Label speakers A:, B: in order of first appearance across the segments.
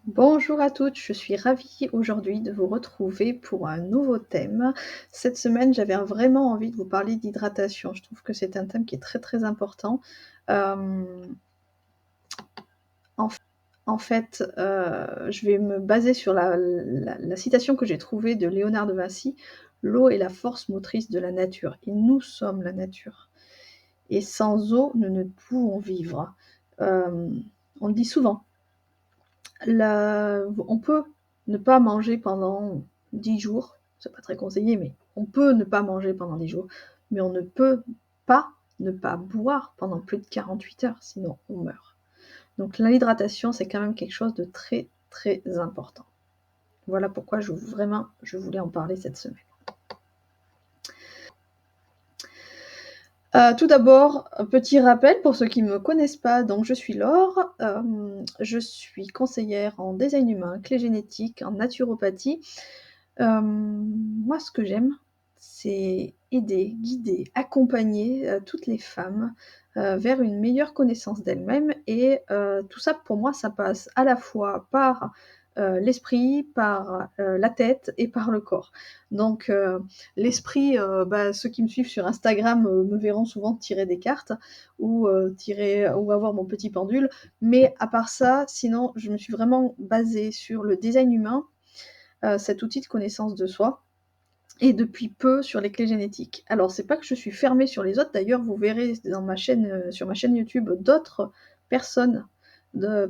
A: Bonjour à toutes, je suis ravie aujourd'hui de vous retrouver pour un nouveau thème. Cette semaine, j'avais vraiment envie de vous parler d'hydratation. Je trouve que c'est un thème qui est très très important. Euh, en, en fait, je vais me baser sur la citation que j'ai trouvée de Léonard de Vinci. L'eau est la force motrice de la nature et nous sommes la nature. Et sans eau, nous ne pouvons vivre. Euh, on le dit souvent. On peut ne pas manger pendant 10 jours, c'est pas très conseillé, mais on peut ne pas manger pendant 10 jours, mais on ne peut pas ne pas boire pendant plus de 48 heures, sinon on meurt. Donc l'hydratation, c'est quand même quelque chose de très très important. Voilà pourquoi je voulais en parler cette semaine. Tout d'abord, un petit rappel pour ceux qui ne me connaissent pas, donc je suis Laure, je suis conseillère en design humain, clé génétique, en naturopathie. Moi, ce que j'aime, c'est aider, guider, accompagner toutes les femmes vers une meilleure connaissance d'elles-mêmes. Et tout ça, pour moi, ça passe à la fois par l'esprit, par la tête et par le corps. Donc, l'esprit, ceux qui me suivent sur Instagram me verront souvent tirer des cartes ou avoir mon petit pendule. Mais à part ça, sinon, je me suis vraiment basée sur le design humain, cet outil de connaissance de soi, et depuis peu sur les clés génétiques. Alors, c'est pas que je suis fermée sur les autres, d'ailleurs, vous verrez sur ma chaîne YouTube d'autres personnes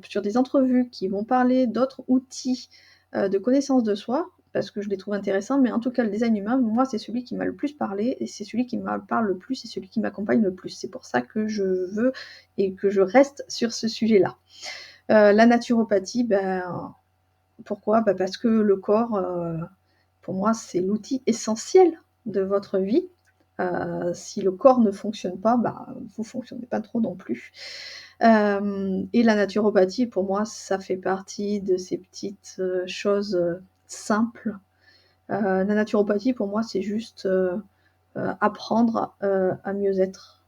A: sur des entrevues qui vont parler d'autres outils de connaissance de soi, parce que je les trouve intéressants, mais en tout cas, le design humain, moi, c'est celui qui m'a le plus parlé, et c'est celui qui me parle le plus, et celui qui m'accompagne le plus. C'est pour ça que je veux et que je reste sur ce sujet-là. La naturopathie, pourquoi ? Parce que le corps, pour moi, c'est l'outil essentiel de votre vie. Si le corps ne fonctionne pas, vous ne fonctionnez pas trop non plus. Et la naturopathie, pour moi, ça fait partie de ces petites choses simples. La naturopathie, pour moi, c'est juste apprendre à mieux être.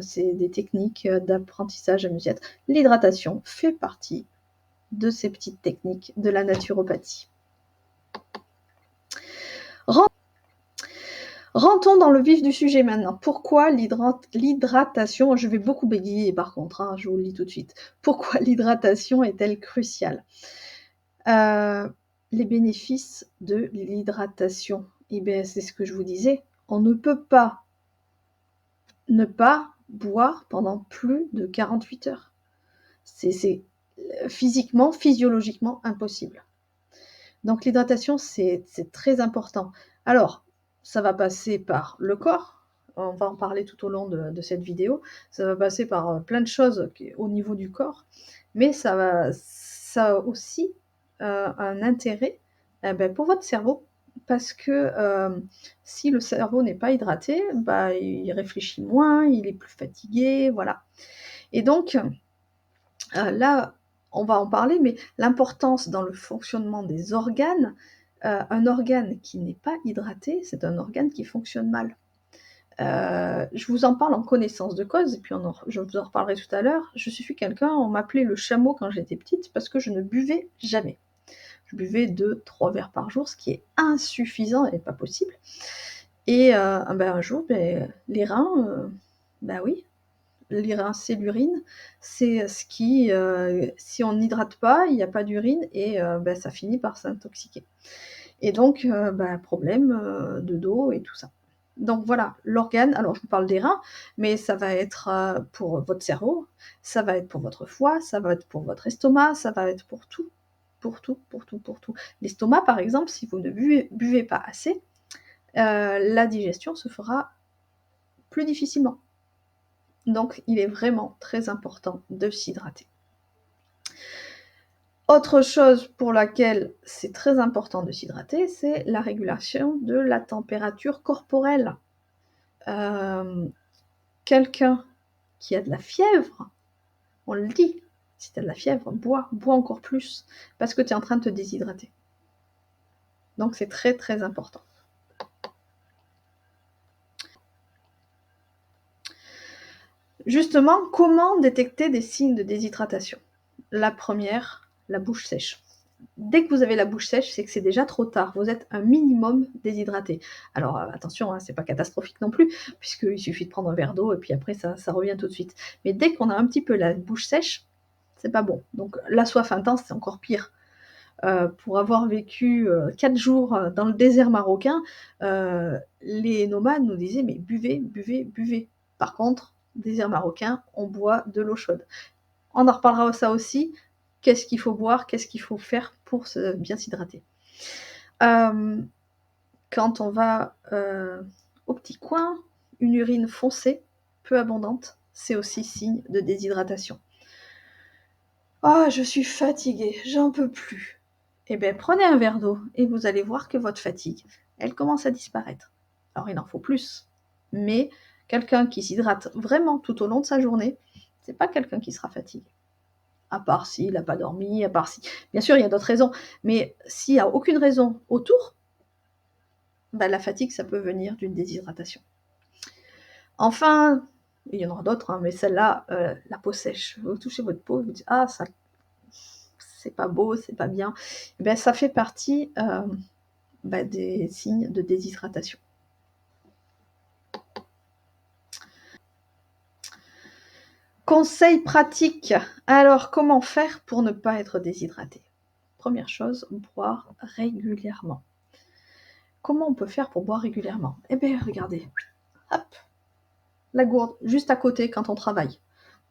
A: C'est des techniques d'apprentissage à mieux être. L'hydratation fait partie de ces petites techniques de la naturopathie. Rentrons dans le vif du sujet maintenant. Pourquoi l'hydratation, je vais beaucoup bégayer par contre, je vous le dis tout de suite. Pourquoi l'hydratation est-elle cruciale? Les bénéfices de l'hydratation, c'est ce que je vous disais. On ne peut pas ne pas boire pendant plus de 48 heures. C'est physiquement, physiologiquement impossible. Donc l'hydratation, c'est très important. Alors, ça va passer par le corps, on va en parler tout au long de cette vidéo, ça va passer par plein de choses au niveau du corps, mais ça a aussi un intérêt pour votre cerveau, parce que si le cerveau n'est pas hydraté, il réfléchit moins, il est plus fatigué, voilà. Et donc, là, on va en parler, mais l'importance dans le fonctionnement des organes, un organe qui n'est pas hydraté, c'est un organe qui fonctionne mal. Je vous en parle en connaissance de cause, et puis je vous en reparlerai tout à l'heure. Je suis quelqu'un, on m'appelait le chameau quand j'étais petite, parce que je ne buvais jamais. Je buvais 2-3 verres par jour, ce qui est insuffisant et pas possible. Et un jour, les reins, oui, les reins, c'est l'urine. C'est ce qui, si on n'hydrate pas, il n'y a pas d'urine et ça finit par s'intoxiquer. Et donc, problème de dos et tout ça. Donc voilà, l'organe, alors je vous parle des reins, mais ça va être pour votre cerveau, ça va être pour votre foie, ça va être pour votre estomac, ça va être pour tout. Pour tout, pour tout, pour tout. L'estomac, par exemple, si vous ne buvez pas assez, la digestion se fera plus difficilement. Donc, il est vraiment très important de s'hydrater. Autre chose pour laquelle c'est très important de s'hydrater, c'est la régulation de la température corporelle. Quelqu'un qui a de la fièvre, on le dit, si tu as de la fièvre, bois encore plus, parce que tu es en train de te déshydrater. Donc c'est très très important. Justement, comment détecter des signes de déshydratation? La première, la bouche sèche. dès que vous avez la bouche sèche, c'est que c'est déjà trop tard. Vous êtes un minimum déshydraté. Alors attention, hein, c'est pas catastrophique non plus, puisqu'il suffit de prendre un verre d'eau et puis après ça revient tout de suite. Mais dès qu'on a un petit peu la bouche sèche, c'est pas bon. Donc la soif intense, c'est encore pire. Pour avoir vécu 4 jours dans le désert marocain, les nomades nous disaient mais buvez, buvez, buvez. Par contre, désert marocain, on boit de l'eau chaude. On en reparlera ça aussi. Qu'est-ce qu'il faut boire, qu'est-ce qu'il faut faire pour bien s'hydrater. Quand on va au petit coin, une urine foncée, peu abondante, c'est aussi signe de déshydratation. Ah, je suis fatiguée, j'en peux plus. Eh bien, prenez un verre d'eau et vous allez voir que votre fatigue, elle commence à disparaître. Alors, il en faut plus. Mais quelqu'un qui s'hydrate vraiment tout au long de sa journée, c'est pas quelqu'un qui sera fatigué. À part s'il n'a pas dormi, à part si... Bien sûr, il y a d'autres raisons. Mais s'il n'y a aucune raison autour, bah, la fatigue, ça peut venir d'une déshydratation. Enfin, il y en aura d'autres, hein, mais celle-là, la peau sèche. Vous touchez votre peau, vous dites, ah, ça, c'est pas beau, c'est pas bien. Et bien, ça fait partie des signes de déshydratation. Conseil pratique. Alors, comment faire pour ne pas être déshydraté? Première chose, boire régulièrement. Comment on peut faire pour boire régulièrement? Eh bien, regardez. Hop, la gourde, juste à côté quand on travaille.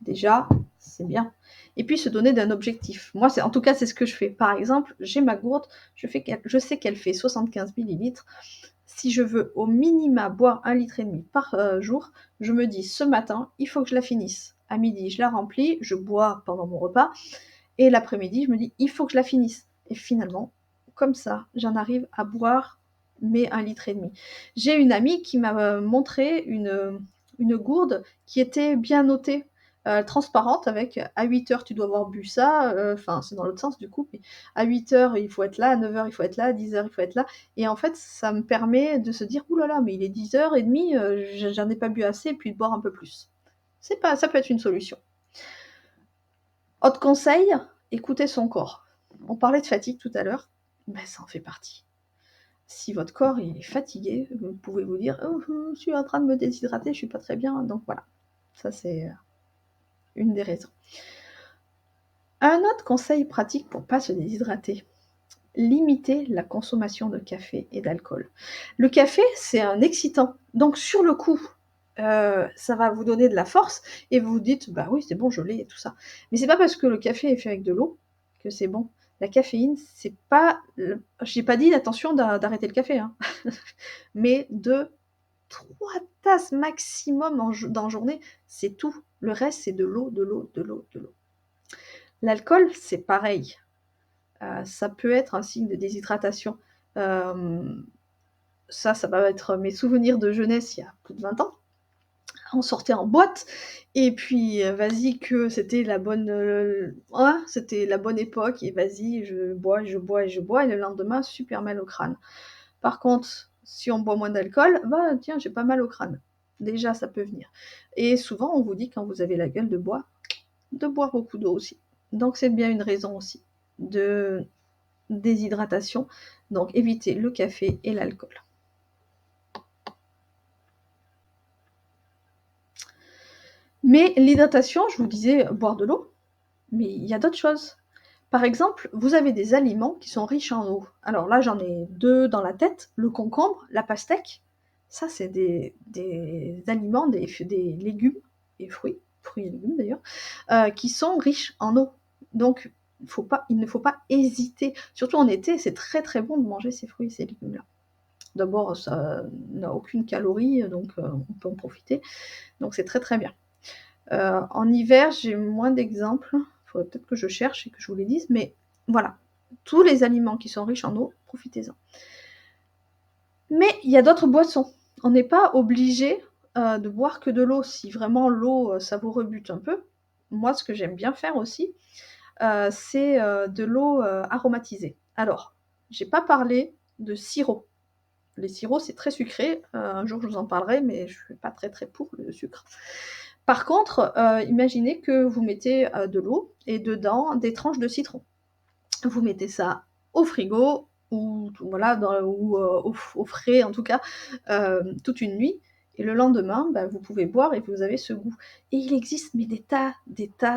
A: Déjà, c'est bien. Et puis, se donner d'un objectif. Moi, en tout cas, c'est ce que je fais. Par exemple, j'ai ma gourde, je sais qu'elle fait 75 millilitres. Si je veux au minima boire 1,5 litre par jour, je me dis ce matin, il faut que je la finisse. À midi, je la remplis, je bois pendant mon repas. Et l'après-midi, je me dis, il faut que je la finisse. Et finalement, comme ça, j'en arrive à boire mes 1,5 litre. J'ai une amie qui m'a montré une gourde qui était bien notée, transparente, avec à 8 heures tu dois avoir bu ça, enfin c'est dans l'autre sens du coup, mais à 8 heures il faut être là, à 9 heures il faut être là, à 10 heures il faut être là, et en fait ça me permet de se dire, oulala, mais il est 10h30, j'en ai pas bu assez, et puis de boire un peu plus. Ça peut être une solution. Autre conseil, écoutez son corps. On parlait de fatigue tout à l'heure, ben ça en fait partie. Si votre corps il est fatigué, vous pouvez vous dire oh, je suis en train de me déshydrater, je suis pas très bien, donc voilà. Ça c'est une des raisons. Un autre conseil pratique pour pas se déshydrater, limiter la consommation de café et d'alcool. Le café, c'est un excitant, donc sur le coup, ça va vous donner de la force et vous vous dites bah oui c'est bon je l'ai et tout ça. Mais c'est pas parce que le café est fait avec de l'eau que c'est bon. La caféine, c'est pas, j'ai pas dit attention d'arrêter le café, hein. Mais de 3 tasses maximum dans la journée, c'est tout. Le reste c'est de l'eau, de l'eau, de l'eau, de l'eau. L'alcool, c'est pareil. Ça peut être un signe de déshydratation. Ça va être mes souvenirs de jeunesse il y a plus de 20 ans. On sortait en boîte et puis vas-y que c'était la bonne c'était la bonne époque et vas-y je bois et le lendemain super mal au crâne. Par contre, si on boit moins d'alcool, bah tiens, j'ai pas mal au crâne. Déjà ça peut venir. Et souvent on vous dit quand vous avez la gueule de bois, de boire beaucoup d'eau aussi. Donc c'est bien une raison aussi de déshydratation. Donc évitez le café et l'alcool. Mais l'hydratation, je vous disais boire de l'eau, mais il y a d'autres choses. Par exemple, vous avez des aliments qui sont riches en eau. Alors là, j'en ai 2 dans la tête, le concombre, la pastèque. Ça, c'est des aliments, des légumes et fruits et légumes d'ailleurs, qui sont riches en eau. Donc, il ne faut pas hésiter. Surtout en été, c'est très très bon de manger ces fruits et ces légumes-là. D'abord, ça n'a aucune calorie, donc on peut en profiter. Donc c'est très très bien. En hiver, j'ai moins d'exemples. Il faudrait peut-être que je cherche et que je vous les dise. Mais voilà, tous les aliments qui sont riches en eau, profitez-en. Mais il y a d'autres boissons. On n'est pas obligé de boire que de l'eau. Si vraiment l'eau, ça vous rebute un peu. Moi, ce que j'aime bien faire aussi, c'est de l'eau aromatisée. Alors, j'ai pas parlé de sirop. Les sirops, c'est très sucré. Un jour, je vous en parlerai, mais je ne suis pas très très pour le sucre. Par contre, imaginez que vous mettez de l'eau et dedans des tranches de citron. Vous mettez ça au frigo ou voilà, au frais en tout cas, toute une nuit et le lendemain, bah, vous pouvez boire et vous avez ce goût. Et il existe mais des tas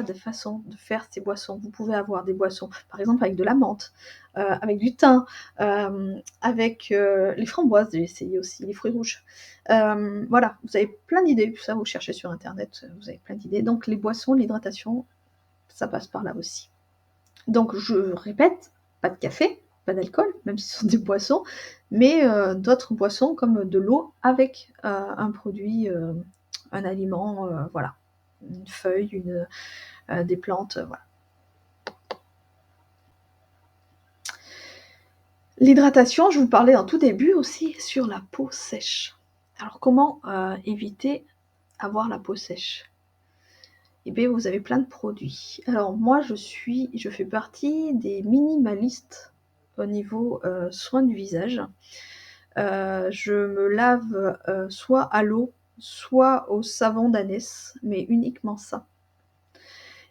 A: de façons de faire ces boissons. Vous pouvez avoir des boissons, par exemple avec de la menthe, avec du thym, avec, les framboises, j'ai essayé aussi, les fruits rouges. Voilà, vous avez plein d'idées, ça vous cherchez sur internet, vous avez plein d'idées. Donc les boissons, l'hydratation, ça passe par là aussi. Donc je répète, pas de café, pas d'alcool, même si ce sont des boissons, mais d'autres boissons comme de l'eau avec un produit, un aliment, voilà, une feuille, des plantes, voilà. L'hydratation, je vous parlais en tout début aussi sur la peau sèche. Alors comment éviter avoir la peau sèche? Eh bien, vous avez plein de produits. Alors moi, je fais partie des minimalistes au niveau soins du visage. Je me lave soit à l'eau, soit au savon d'ânesse, mais uniquement ça.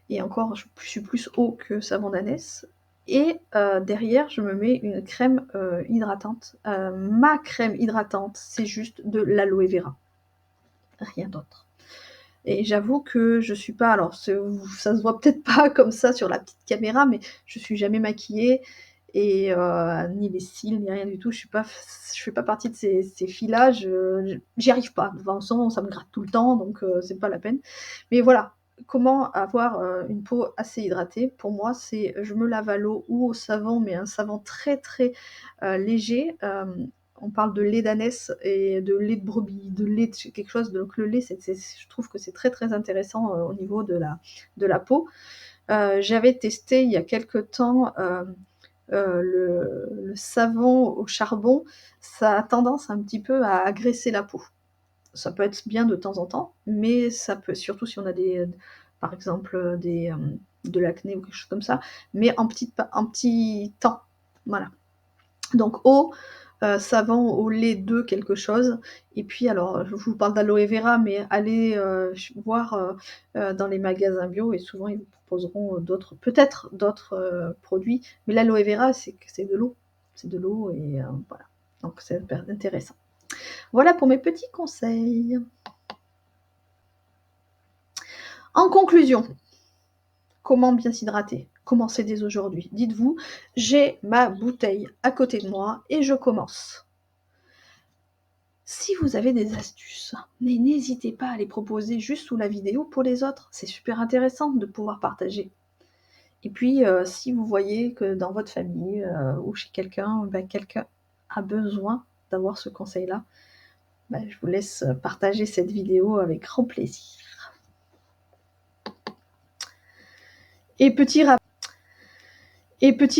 A: Et encore, je suis plus eau que savon d'ânesse. Et derrière, je me mets une crème hydratante. Ma crème hydratante, c'est juste de l'aloe vera, rien d'autre. Et j'avoue que je suis pas, alors ça se voit peut-être pas comme ça sur la petite caméra, mais je suis jamais maquillée et ni les cils, ni rien du tout. Je fais pas partie de ces filles-là. J'y arrive pas. De toute façon, ça me gratte tout le temps, donc c'est pas la peine. Mais voilà, comment avoir une peau assez hydratée? Pour moi, c'est je me lave à l'eau ou au savon, mais un savon très très léger. On parle de lait d'ânesse et de lait de brebis, de lait de quelque chose. Donc le lait, je trouve que c'est très très intéressant au niveau de la peau. J'avais testé il y a quelque temps le savon au charbon. Ça a tendance un petit peu à agresser la peau. Ça peut être bien de temps en temps, mais ça peut, surtout si on a par exemple de l'acné ou quelque chose comme ça, mais en petit temps. Voilà. Donc eau, savon au lait de quelque chose. Et puis alors, je vous parle d'aloe vera, mais allez voir dans les magasins bio et souvent ils vous proposeront peut-être d'autres produits. Mais l'aloe vera, c'est de l'eau. C'est de l'eau et voilà. Donc c'est intéressant. Voilà pour mes petits conseils. En conclusion, comment bien s'hydrater? Commencez dès aujourd'hui. Dites-vous, j'ai ma bouteille à côté de moi et je commence. Si vous avez des astuces, n'hésitez pas à les proposer juste sous la vidéo pour les autres. C'est super intéressant de pouvoir partager. Et puis, si vous voyez que dans votre famille ou chez quelqu'un, quelqu'un a besoin d'avoir ce conseil-là, je vous laisse partager cette vidéo avec grand plaisir. Et petit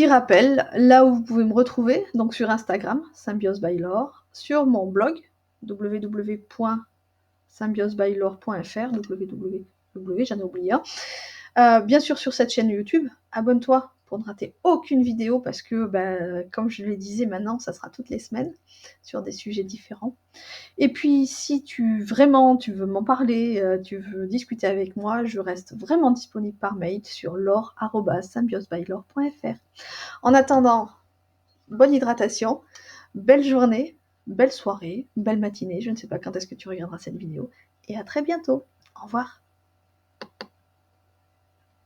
A: rappel, là où vous pouvez me retrouver, donc sur Instagram, Symbiose by Laure, sur mon blog, www.symbiosebylaure.fr, www, j'en ai oublié un. Bien sûr sur cette chaîne YouTube, abonne-toi pour ne rater aucune vidéo parce que, comme je le disais maintenant, ça sera toutes les semaines sur des sujets différents. Et puis si tu veux m'en parler, tu veux discuter avec moi, je reste vraiment disponible par mail sur laure@symbiosebylaure.fr. En attendant, bonne hydratation, belle journée, belle soirée, belle matinée, je ne sais pas quand est-ce que tu regarderas cette vidéo, et à très bientôt. Au revoir.